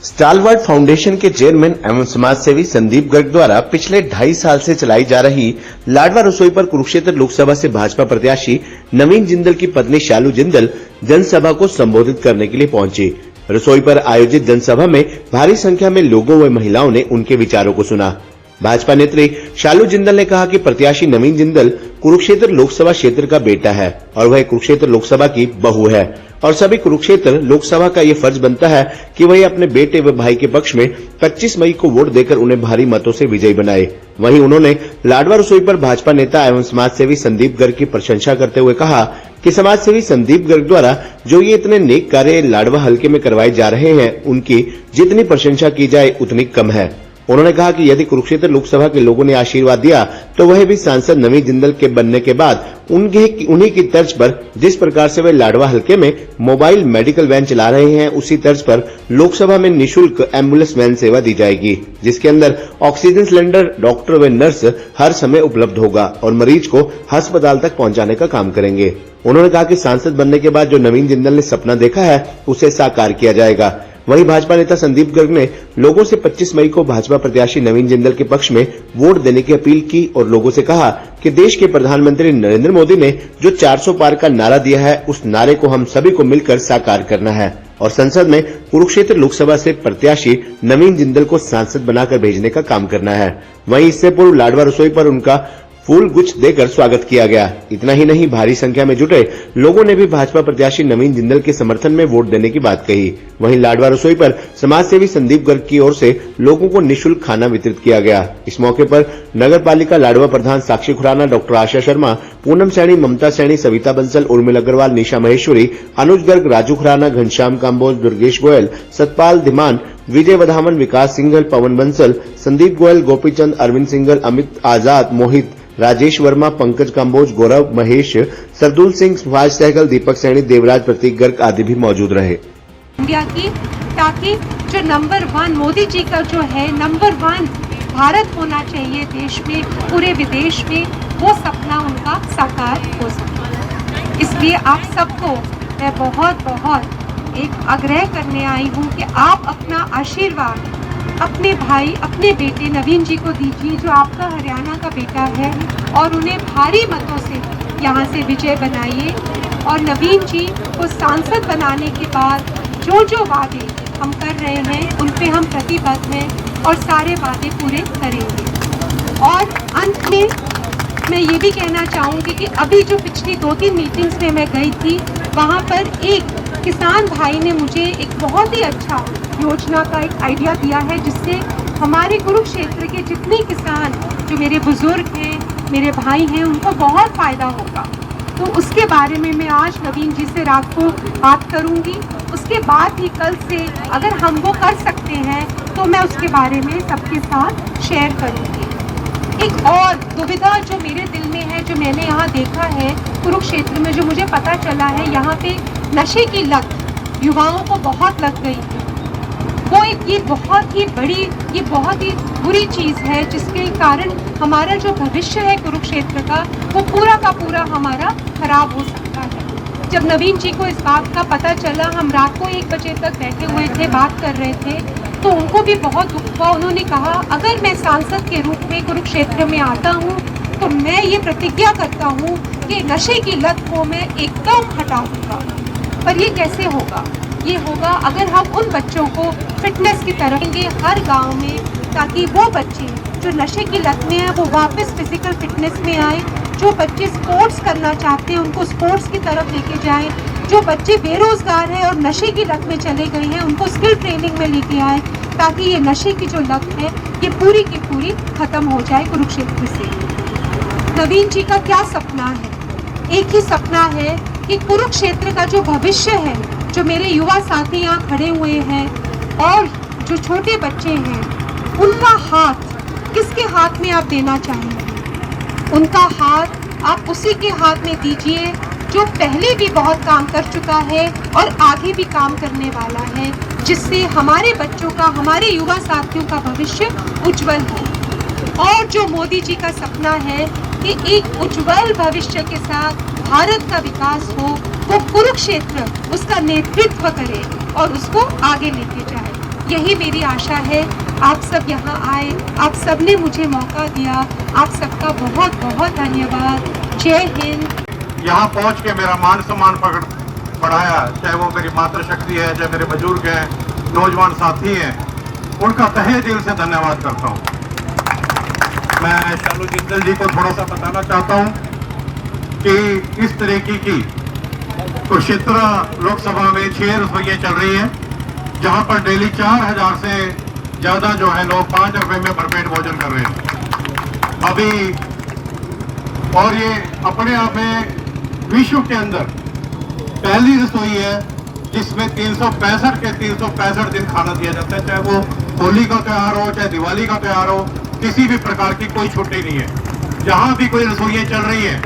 स्टालवर्ट foundation के chairman एवं समाज सेवी संदीप गर्ग द्वारा पिछले 2.5 साल से चलाई जा रही लाडवा रसोई पर कुरुक्षेत्र लोकसभा से भाजपा प्रत्याशी नवीन जिंदल की पत्नी शालू जिंदल जनसभा को संबोधित करने के लिए पहुंची। रसोई पर आयोजित जनसभा में भारी संख्या में लोगों व महिलाओं ने उनके विचारों को सुना। भाजपा नेत्री शालू जिंदल ने कहा कि प्रत्याशी नवीन जिंदल कुरुक्षेत्र लोकसभा क्षेत्र का बेटा है और वह कुरुक्षेत्र लोकसभा की बहू है और सभी कुरुक्षेत्र लोकसभा का ये फर्ज बनता है कि वह अपने बेटे व भाई के पक्ष में 25 मई को वोट देकर उन्हें भारी मतों से विजयी बनाए। वहीं उन्होंने लाडवा रसोई पर भाजपा नेता एवं समाज सेवी संदीप गर्ग की प्रशंसा करते हुए कहा कि समाज सेवी संदीप गर्ग द्वारा जो ये इतने नेक कार्य लाडवा हलके में करवाए जा रहे हैं, उनकी जितनी प्रशंसा की जाए उतनी कम है। उन्होंने कहा कि यदि कुरुक्षेत्र लोकसभा के लोगों ने आशीर्वाद दिया तो वह भी सांसद नवीन जिंदल के बनने के बाद उन्हीं की तर्ज पर जिस प्रकार से वे लाडवा हलके में मोबाइल मेडिकल वैन चला रहे हैं, उसी तर्ज पर लोकसभा में निःशुल्क एम्बुलेंस वैन सेवा दी जाएगी, जिसके अंदर ऑक्सीजन सिलेंडर, डॉक्टर व नर्स हर समय उपलब्ध होगा और मरीज को अस्पताल तक पहुंचाने का काम करेंगे। उन्होंने कहा कि सांसद बनने के बाद जो नवीन जिंदल ने सपना देखा है उसे साकार किया जाएगा। वहीं भाजपा नेता संदीप गर्ग ने लोगों से 25 मई को भाजपा प्रत्याशी नवीन जिंदल के पक्ष में वोट देने की अपील की और लोगों से कहा कि देश के प्रधानमंत्री नरेंद्र मोदी ने जो 400 पार का नारा दिया है, उस नारे को हम सभी को मिलकर साकार करना है और संसद में कुरुक्षेत्र लोकसभा से प्रत्याशी नवीन जिंदल को सांसद बनाकर भेजने का काम करना है। वहीं इससे पूर्व लाडवा रसोई पर उनका फूल गुच्छ देकर स्वागत किया गया। इतना ही नहीं, भारी संख्या में जुटे लोगों ने भी भाजपा प्रत्याशी नवीन जिंदल के समर्थन में वोट देने की बात कही। वहीं लाडवा रसोई पर समाज सेवी संदीप गर्ग की ओर से लोगों को निःशुल्क खाना वितरित किया गया। इस मौके पर नगर पालिका लाडवा प्रधान साक्षी खुराना, डॉक्टर आशा शर्मा, पूनम सैनी, ममता सैनी, सविता बंसल, उर्मिला अग्रवाल, निशा महेश्वरी, अनुज गर्ग, राजू खुराना, घनश्याम काम्बोज, दुर्गेश गोयल, सतपाल धीमान, विजय वधावन, विकास सिंघल, पवन बंसल, संदीप गोयल, गोपीचंद, अरविंद सिंघल, अमित आजाद, मोहित, राजेश वर्मा, पंकज काम्बोज, गौरव, महेश, सरदुल सिंह, सुभाष सहगल, दीपक सैनी, देवराज, प्रतीक गर्ग आदि भी मौजूद रहे। इंडिया की, ताकि जो नंबर 1 मोदी जी का जो है नंबर 1 भारत होना चाहिए देश में, पूरे विदेश में, वो सपना उनका साकार हो सके। इसलिए आप सबको मैं बहुत एक आग्रह करने आई हूँ कि आप अपना आशीर्वाद अपने भाई, अपने बेटे नवीन जी को दीजिए, जो आपका हरियाणा का बेटा है, और उन्हें भारी मतों से यहाँ से विजय बनाइए। और नवीन जी को सांसद बनाने के बाद जो वादे हम कर रहे हैं उन पे हम प्रतिबद्ध हैं और सारे वादे पूरे करेंगे। और अंत में मैं ये भी कहना चाहूँगी कि अभी जो पिछली 2-3 मीटिंग्स में मैं गई थी, वहाँ पर एक किसान भाई ने मुझे एक बहुत ही अच्छा योजना का एक आइडिया दिया है, जिससे हमारे कुरुक्षेत्र के जितने किसान, जो मेरे बुजुर्ग हैं, मेरे भाई हैं, उनको बहुत फ़ायदा होगा। तो उसके बारे में मैं आज नवीन जी से रात को बात करूंगी। उसके बाद ही कल से अगर हम वो कर सकते हैं तो मैं उसके बारे में सबके साथ शेयर करूंगी। एक और दुविधा जो मेरे दिल में है, जो मैंने यहाँ देखा है कुरुक्षेत्र में, जो मुझे पता चला है, यहाँ पे नशे की लत युवाओं को बहुत लग गई है। वो ये बहुत ही बुरी चीज़ है, जिसके कारण हमारा जो भविष्य है कुरुक्षेत्र का, वो पूरा का पूरा हमारा खराब हो सकता है। जब नवीन जी को इस बात का पता चला, हम रात को 1 बजे तक बैठे हुए थे, बात कर रहे थे, तो उनको भी बहुत दुख हुआ। उन्होंने कहा, अगर मैं सांसद के रूप में कुरुक्षेत्र में आता हूँ तो मैं ये प्रतिज्ञा करता हूँ कि नशे की लत को मैं एकदम हटा दूँगा। पर ये कैसे होगा? ये होगा अगर हम उन बच्चों को फिटनेस की तरफ लेंगे हर गांव में, ताकि वो बच्चे जो नशे की लत में हैं वो वापस फिजिकल फिटनेस में आए। जो बच्चे स्पोर्ट्स करना चाहते हैं उनको स्पोर्ट्स की तरफ लेके जाएं। जो बच्चे बेरोजगार हैं और नशे की लत में चले गए हैं उनको स्किल ट्रेनिंग में लेके आए, ताकि ये नशे की जो लत है ये पूरी की पूरी खत्म हो जाए कुरुक्षेत्र से। नवीन जी का क्या सपना है? एक ही सपना है कि कुरुक्षेत्र का जो भविष्य है, जो मेरे युवा साथी यहाँ खड़े हुए हैं और जो छोटे बच्चे हैं, उनका हाथ किसके हाथ में आप देना चाहेंगे? उनका हाथ आप उसी के हाथ में दीजिए जो पहले भी बहुत काम कर चुका है और आगे भी काम करने वाला है, जिससे हमारे बच्चों का, हमारे युवा साथियों का भविष्य उज्जवल हो। और जो मोदी जी का सपना है कि एक उज्जवल भविष्य के साथ भारत का विकास हो, वो कुरुक्षेत्र उसका नेतृत्व करे और उसको आगे लेके जाए। यही मेरी आशा है। आप सब यहाँ आए, आप सबने मुझे मौका दिया, आप सबका बहुत बहुत धन्यवाद। जय हिंद। यहाँ पहुँच के मेरा मान सम्मान बढ़ाया, चाहे वो मेरी मातृशक्ति है, चाहे मेरे बुजुर्ग हैं, नौजवान साथी हैं, उनका तहे दिल से धन्यवाद करता हूँ। मैं शालू जिंदल जी को थोड़ा सा बताना चाहता हूँ कि इस तरीके की कुरुक्षेत्र लोकसभा में 6 रसोइयाँ चल रही हैं, जहाँ पर डेली 4000 से ज्यादा जो है लोग 5 रुपए में भरपेट भोजन कर रहे हैं अभी। और ये अपने आप में विश्व के अंदर पहली रसोई है जिसमें 365 के 365 दिन खाना दिया जाता है, चाहे वो होली का त्योहार हो, चाहे दिवाली का त्योहार हो, किसी भी प्रकार की कोई छुट्टी नहीं है। जहां भी कोई रसोइयाँ चल रही है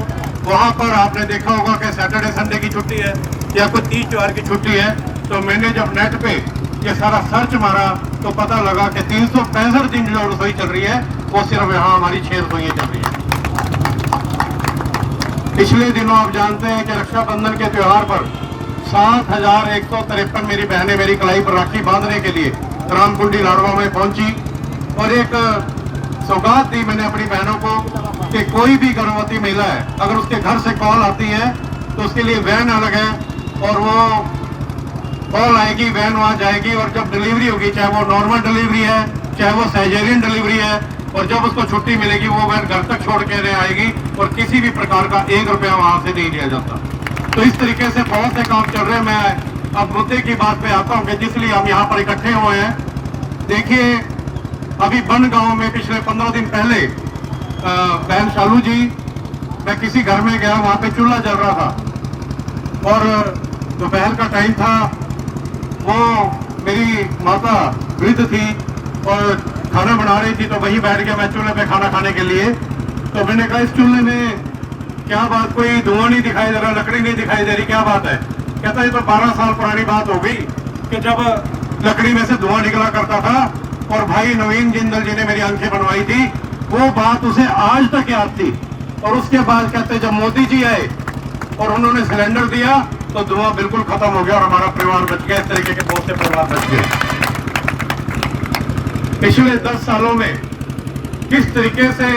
वहां पर आपने देखा होगा कि सैटरडे संडे की छुट्टी है या कोई तीज त्योहार की छुट्टी है। तो मैंने जब नेट पे ये सारा सर्च मारा तो पता लगा कि 365 दिन जो रसोई चल रही है वो सिर्फ यहाँ हमारी 6 रसोइयाँ चल रही है। पिछले दिनों आप जानते हैं कि रक्षाबंधन के त्योहार पर 7153 मेरी बहनें मेरी कलाई पर राखी बांधने के लिए रामकुंडी लाडवा में पहुंची और एक सौगात दी मैंने अपनी बहनों को कि कोई भी गर्भवती महिला है, अगर उसके घर से कॉल आती है तो उसके लिए वैन अलग है और वो कॉल आएगी, वैन वहां जाएगी और जब डिलीवरी होगी, चाहे वो नॉर्मल डिलीवरी है, चाहे वो सर्जेरियन डिलीवरी है, और जब उसको छुट्टी मिलेगी वो वैन घर तक छोड़ के नहीं आएगी और किसी भी प्रकार का 1 रुपया वहां से नहीं लिया जाता। तो इस तरीके से बहुत से काम चल रहे हैं। मैं अब मुद्दे की बात पे आता हूँ कि जिसलिए हम यहाँ पर इकट्ठे हुए हैं। देखिए, अभी बन गांव में पिछले 15 दिन पहले बहन शालू जी, मैं किसी घर में गया, वहां पे चूल्हा जल रहा था और दोपहर का टाइम था। वो मेरी माता वृद्ध थी और खाना बना रही थी, तो वहीं बैठ गया मैं चूल्हे पे खाना खाने के लिए। तो मैंने कहा इस चूल्हे में क्या बात, कोई धुआं नहीं दिखाई दे रहा, लकड़ी नहीं दिखाई दे रही, क्या बात है? कहता ये तो 12 साल पुरानी बात हो गई कि जब लकड़ी में से धुआं निकला करता था और भाई नवीन जिंदल जी ने मेरी आंखें बनवाई थी, वो बात उसे आज तक याद थी। और उसके बाद कहते जब मोदी जी आए और उन्होंने सिलेंडर दिया तो धुआं बिल्कुल खत्म हो गया और हमारा परिवार बच गया। इस तरीके के बहुत से परिवार बच गए। पिछले 10 सालों में किस तरीके से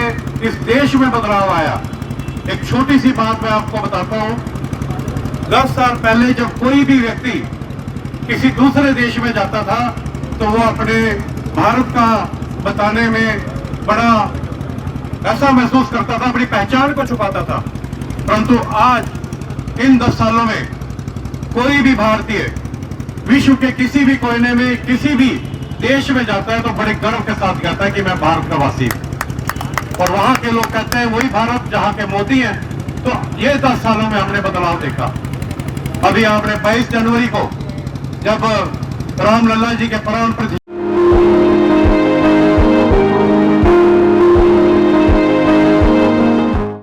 इस देश में बदलाव आया, एक छोटी सी बात मैं आपको बताता हूं। 10 साल पहले जब कोई भी व्यक्ति किसी दूसरे देश में जाता था तो वो अपने भारत का बताने में बड़ा ऐसा महसूस करता था, अपनी पहचान को छुपाता था। परंतु आज इन 10 सालों में कोई भी भारतीय विश्व के किसी भी कोने में किसी भी देश में जाता है तो बड़े गर्व के साथ कहता है कि मैं भारत का वासी हूं। और वहां के लोग कहते हैं वही भारत जहां के मोदी हैं। तो ये 10 सालों में हमने बदलाव देखा। अभी आपने 22 जनवरी को जब रामलला जी के प्राण प्रतिष्ठा